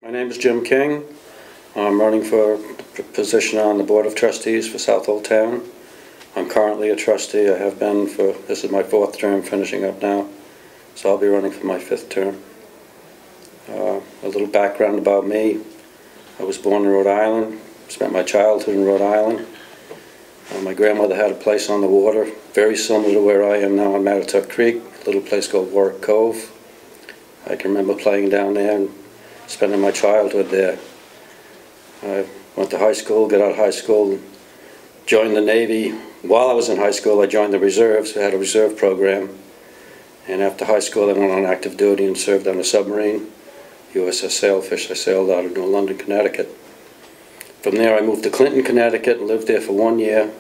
My name is Jim King. I'm running for a position on the Board of Trustees for Southold Town. I'm currently a trustee. I have been for, this is my 4th term finishing up now, so I'll be running for my 5th term. A little background about me. I was born in Rhode Island, spent my childhood in Rhode Island. My grandmother had a place on the water, very similar to where I am now in Mattatuck Creek, a little place called Warwick Cove. I can remember playing down there and spending my childhood there. I went to high school, got out of high school, joined the Navy. While I was in high school, I joined the reserves. I had a reserve program. And after high school, I went on active duty and served on a submarine, USS Sailfish. I sailed out of New London, Connecticut. From there, I moved to Clinton, Connecticut, and lived there for 1 year.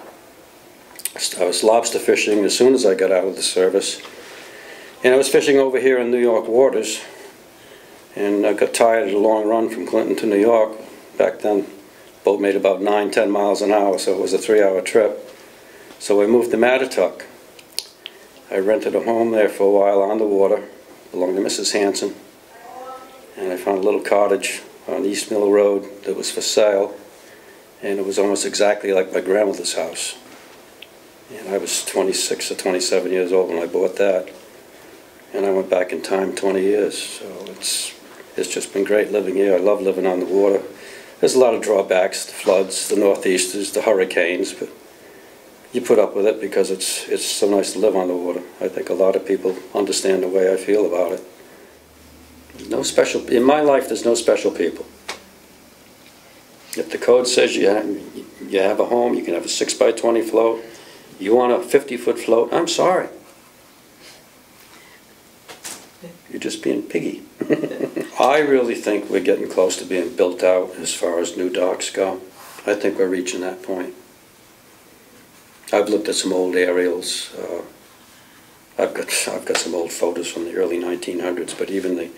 I was lobster fishing as soon as I got out of the service. And I was fishing over here in New York waters. And I got tired of the long run from Clinton to New York. Back then, boat made about 9–10 miles an hour, so it was a 3-hour trip. So I moved to Mattatuck. I rented a home there for a while on the water, belonged to Mrs. Hanson. And I found a little cottage on East Mill Road that was for sale. And it was almost exactly like my grandmother's house. And I was 26 or 27 years old when I bought that. And I went back in time 20 years. So it's just been great living here. I love living on the water. There's a lot of drawbacks, the floods, the northeasters, the hurricanes, but you put up with it because it's so nice to live on the water. I think a lot of people understand the way I feel about it. In my life, there's no special people. If the code says you have a home, you can have a 6x20 float. You want a 50-foot float, I'm sorry. You're just being piggy. I really think we're getting close to being built out as far as new docks go. I think we're reaching that point. I've looked at some old aerials. I've got some old photos from the early 1900s, but even the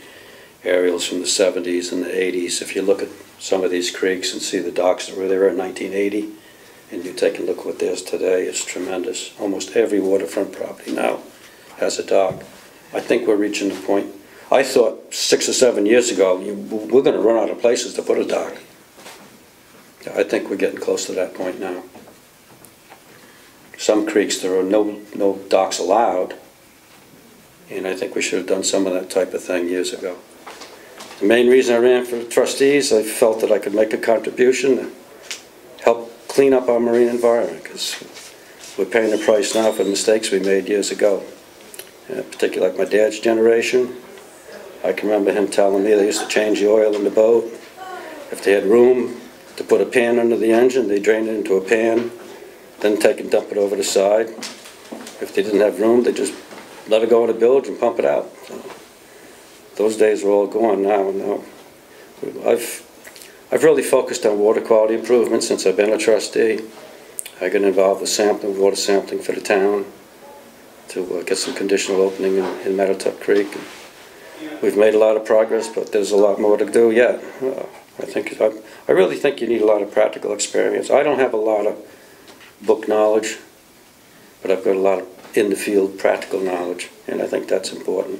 aerials from the 70s and the 80s, if you look at some of these creeks and see the docks that were there in 1980, and you take a look what there's today, it's tremendous. Almost every waterfront property now has a dock. I think we're reaching the point. I thought 6 or 7 years ago, we're going to run out of places to put a dock. I think we're getting close to that point now. Some creeks, there are no docks allowed, and I think we should have done some of that type of thing years ago. The main reason I ran for trustees, I felt that I could make a contribution to help clean up our marine environment, because we're paying the price now for mistakes we made years ago. Particularly like my dad's generation. I can remember him telling me they used to change the oil in the boat. If they had room to put a pan under the engine, they drained it into a pan, then take and dump it over the side. If they didn't have room, they just let it go in the bilge and pump it out. So those days are all gone now. I've really focused on water quality improvement since I've been a trustee. I got involved with sampling, water sampling for the town, to get some conditional opening in Mattatuck Creek. We've made a lot of progress, but there's a lot more to do yet. I really think you need a lot of practical experience. I don't have a lot of book knowledge, but I've got a lot of in-the-field practical knowledge, and I think that's important.